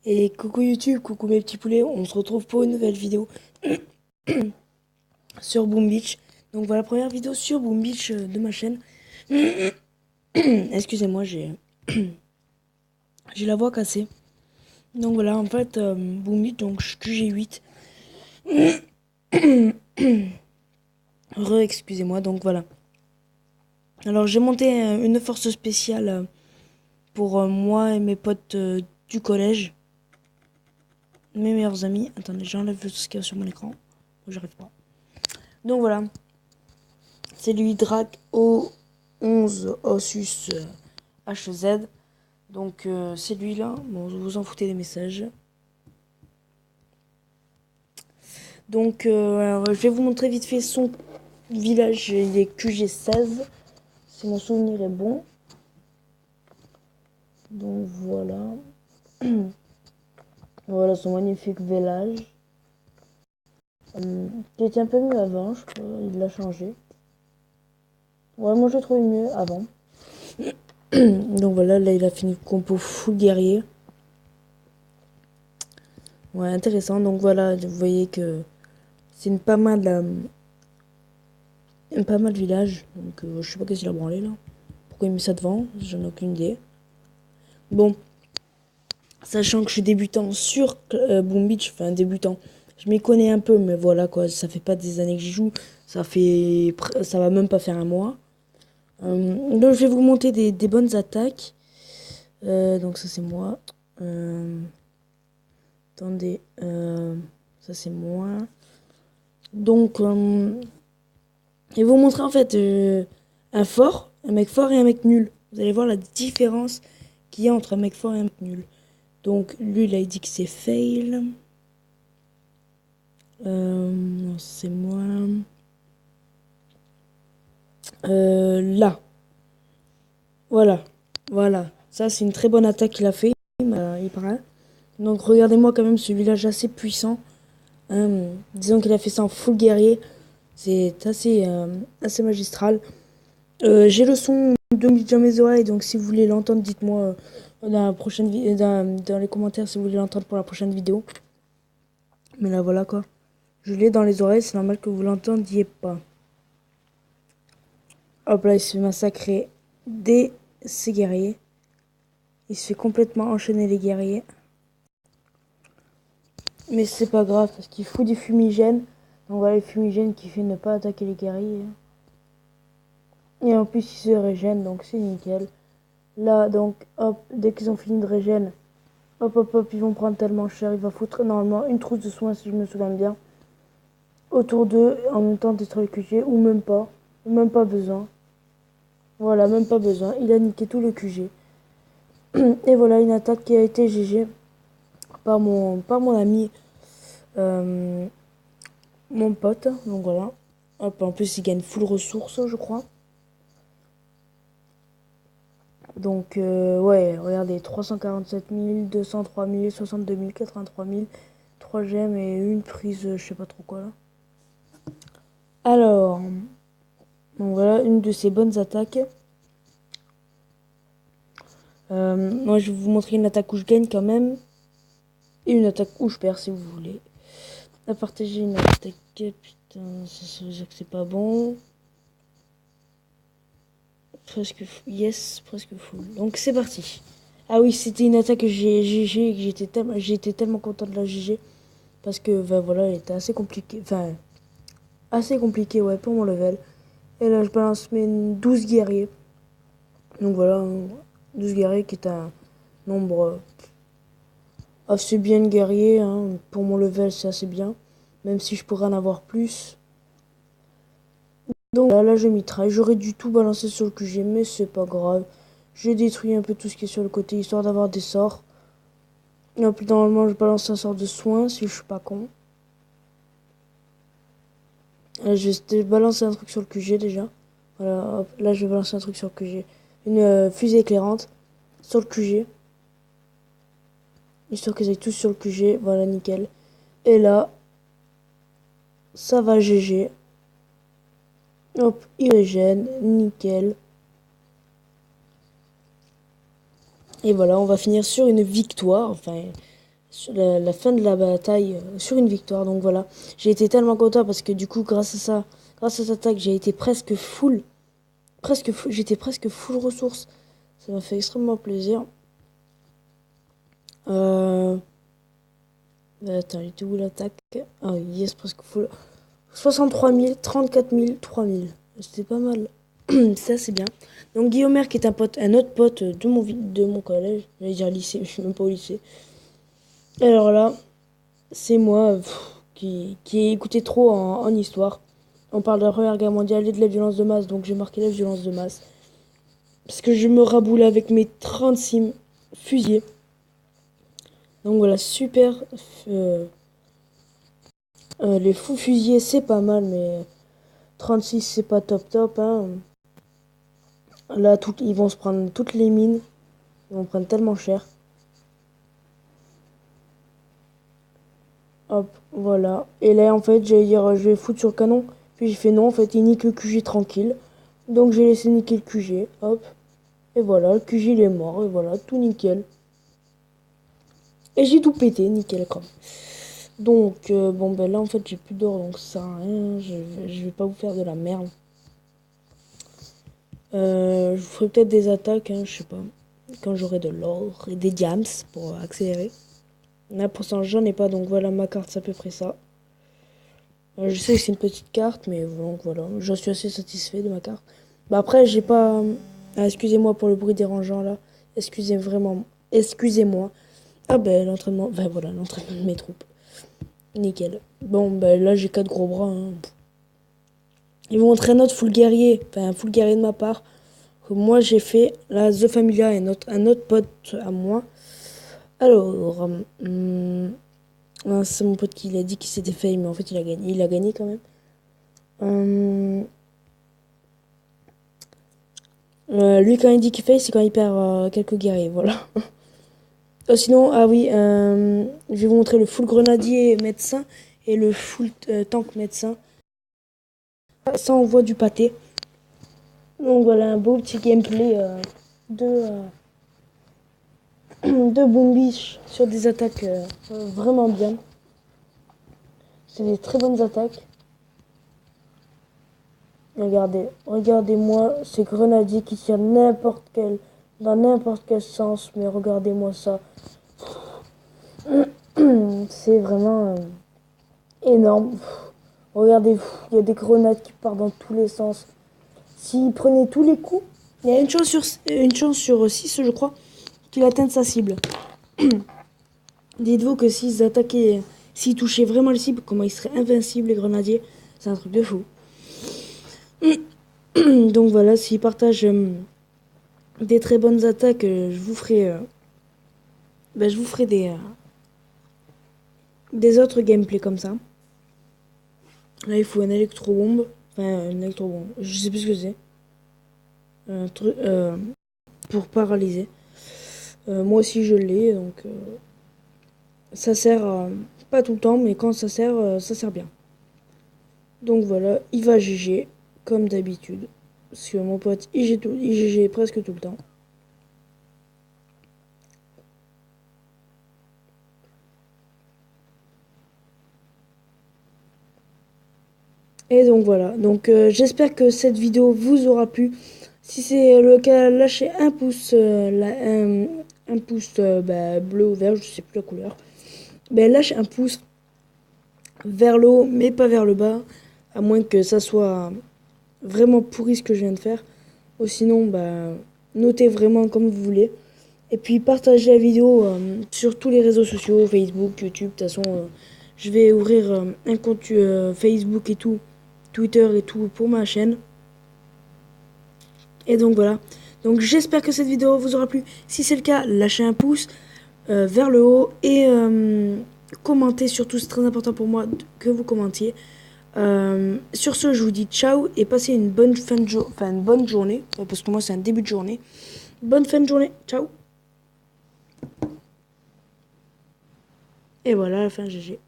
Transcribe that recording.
Et coucou YouTube, coucou mes petits poulets, on se retrouve pour une nouvelle vidéo sur Boom Beach. Donc voilà, première vidéo sur Boom Beach de ma chaîne. Excusez-moi, j'ai la voix cassée. Donc voilà, en fait, Boom Beach, donc QG8. Excusez-moi, donc voilà. Alors j'ai monté une force spéciale pour moi et mes potes du collège. Mes meilleurs amis. Attendez, j'enlève tout ce qu'il y a sur mon écran. J'arrive pas. Donc voilà. C'est lui Drac O11 Osus HZ. Donc c'est lui là. Bon, vous en foutez des messages. Donc je vais vous montrer vite fait son village. Il est QG16. Si mon souvenir est bon. Donc voilà. Voilà son magnifique village. Il était un peu mieux avant, je crois. Il l'a changé. Ouais, moi je le trouvais mieux avant. Donc voilà, là il a fini compo full guerrier. Ouais, intéressant. Donc voilà, vous voyez que c'est une pas mal village. Donc je sais pas qu'est-ce qu'il a branlé là. Pourquoi il met ça devant? J'en ai aucune idée. Bon, sachant que je suis débutant sur Boom Beach, enfin débutant. Je m'y connais un peu, mais voilà quoi, ça fait pas des années que j'y joue. Ça va même pas faire un mois. Donc je vais vous monter des bonnes attaques. Donc ça c'est moi. Attendez, ça c'est moi. Donc, je vais vous montrer en fait un mec fort et un mec nul. Vous allez voir la différence qu'il y a entre un mec fort et un mec nul. Donc, lui, là, il dit que c'est fail. Non, c'est moi. Là. Voilà. Voilà. Ça, c'est une très bonne attaque qu'il a fait. Il paraît. Donc, regardez-moi quand même ce village assez puissant. Disons qu'il a fait ça en full guerrier. C'est assez magistral. J'ai le son de dans mes oreilles, donc si vous voulez l'entendre, dites-moi dans la prochaine dans les commentaires si vous voulez l'entendre pour la prochaine vidéo. Mais là voilà quoi. Je l'ai dans les oreilles, c'est normal que vous l'entendiez pas. Hop là, il se fait massacrer dès ses guerriers. Il se fait complètement enchaîner les guerriers. Mais c'est pas grave parce qu'il fout des fumigènes. Donc voilà les fumigènes qui fait ne pas attaquer les guerriers. Et en plus il se régène, donc c'est nickel. Là donc hop, dès qu'ils ont fini de régène, hop hop hop, ils vont prendre tellement cher. Il va foutre normalement une trousse de soins si je me souviens bien. Autour d'eux, en même temps détruire le QG, ou même pas. Même pas besoin. Voilà, même pas besoin. Il a niqué tout le QG. Et voilà une attaque qui a été GG par mon ami, euh, mon pote. Donc voilà. Hop, en plus il gagne full ressources, je crois. Donc ouais, regardez, 347 000, 203 000, 62 000, 83 000, 3 gemmes et une prise, je sais pas trop quoi là. Alors, donc voilà une de ces bonnes attaques. Moi je vais vous montrer une attaque où je gagne quand même. Et une attaque où je perds si vous voulez. À partager une attaque. Putain, ça veut dire que c'est pas bon. Presque full. Yes, presque full. Donc c'est parti. Ah oui, c'était une attaque que j'ai GG et que j'étais tellement content de la GG. Parce que ben, voilà, elle était assez compliquée. Enfin, assez compliquée, ouais, pour mon level. Et là, je balance mes 12 guerriers. Donc voilà, 12 guerriers qui est un nombre assez bien guerrier. Hein. Pour mon level, c'est assez bien. Même si je pourrais en avoir plus. Donc là, je mitraille. J'aurais dû tout balancer sur le QG, mais c'est pas grave. J'ai détruit un peu tout ce qui est sur le côté, histoire d'avoir des sorts. Et puis normalement, je balance un sort de soin, si je suis pas con. Je vais balancer un truc sur le QG déjà. Voilà, hop, là je vais balancer un truc sur le QG. Une fusée éclairante sur le QG. Histoire qu'ils aillent tous sur le QG. Voilà, nickel. Et là, ça va GG. Hop, il régène, nickel. Et voilà, on va finir sur une victoire. Enfin, sur la fin de la bataille sur une victoire. Donc voilà, j'ai été tellement content parce que du coup, grâce à ça, grâce à cette attaque, j'ai été j'étais presque full ressources. Ça m'a fait extrêmement plaisir. Attends, il était où l'attaque? Ah oui, yes, presque full. 63 000, 34 000, 3 000. C'était pas mal. Ça, c'est bien. Donc, Guillaume, qui est un autre pote de mon collège. J'allais dire lycée, mais je suis même pas au lycée. Et alors là, c'est moi qui ai écouté trop en histoire. On parle de la Première Guerre mondiale et de la violence de masse, donc j'ai marqué la violence de masse. Parce que je me raboule avec mes 36 fusillés. Donc voilà, super. euh, les fous fusillés, c'est pas mal, mais 36, c'est pas top top. Hein. Là, ils vont se prendre toutes les mines. Ils vont prendre tellement cher. Hop, voilà. Et là, en fait, j'allais dire, je vais foutre sur le canon. Puis j'ai fait non, en fait, il nique le QG tranquille. Donc j'ai laissé niquer le QG. Hop. Et voilà, le QG il est mort. Et voilà, tout nickel. Et j'ai tout pété, nickel comme. Donc, bon, ben là, en fait, j'ai plus d'or, donc ça sert à rien. Je vais pas vous faire de la merde. Je vous ferai peut-être des attaques, hein, je sais pas. Quand j'aurai de l'or et des diams pour accélérer. Là, pour l'instant, j'en ai pas, donc voilà, ma carte, c'est à peu près ça. Je sais que c'est une petite carte, mais donc voilà, j'en suis assez satisfait de ma carte. Bah après, j'ai pas... Ah, excusez-moi pour le bruit dérangeant, là. Excusez-moi. Ah ben, l'entraînement... Ben voilà, l'entraînement de mes troupes. Nickel. Bon, ben là, j'ai 4 gros bras, hein. Ils vont montrer un autre full guerrier. Enfin, un full guerrier de ma part. Que moi, j'ai fait. Là, The Familia et un autre pote à moi. Alors... c'est mon pote qui l'a dit qu'il s'était fait, mais en fait, il a gagné. Il a gagné quand même. Lui, quand il dit qu'il fait, c'est quand il perd quelques guerriers, voilà. Sinon, ah oui, je vais vous montrer le full grenadier médecin et le full tank médecin. Ça envoie du pâté. Donc voilà, un beau petit gameplay de, de Boombish sur des attaques vraiment bien. C'est des très bonnes attaques. Regardez, regardez-moi ces grenadiers qui tirent dans n'importe quel sens, mais regardez-moi ça. C'est vraiment énorme. Regardez, il y a des grenades qui partent dans tous les sens. S'il prenait tous les coups, il y a une chance sur 6, je crois, qu'il atteigne sa cible. Dites-vous que s'ils touchaient vraiment le cible, comment ils seraient invincibles les grenadiers. C'est un truc de fou. Donc voilà, s'ils partagent des très bonnes attaques, je vous ferai des autres gameplays comme ça. Là, il faut une électrobombe. Enfin, une électrobombe. Je sais plus ce que c'est. Un truc pour paralyser. Moi aussi, je l'ai. Donc, ça sert pas tout le temps, mais quand ça sert bien. Donc voilà, il va GG, comme d'habitude. Parce que mon pote, il GG presque tout le temps. Et donc voilà. Donc j'espère que cette vidéo vous aura plu. Si c'est le cas, lâchez un pouce, un pouce bleu ou vert, je sais plus la couleur. Ben, lâchez un pouce vers le haut, mais pas vers le bas. À moins que ça soit vraiment pourri ce que je viens de faire. Ou sinon, notez vraiment comme vous voulez. Et puis partagez la vidéo sur tous les réseaux sociaux, Facebook, YouTube. De toute façon, je vais ouvrir un compte Facebook et tout, Twitter et tout pour ma chaîne. Et donc voilà. Donc j'espère que cette vidéo vous aura plu. Si c'est le cas, lâchez un pouce vers le haut et commentez surtout. C'est très important pour moi que vous commentiez. Sur ce, je vous dis ciao et passez une bonne une bonne journée parce que moi c'est un début de journée. Bonne fin de journée. Ciao. Et voilà la fin GG.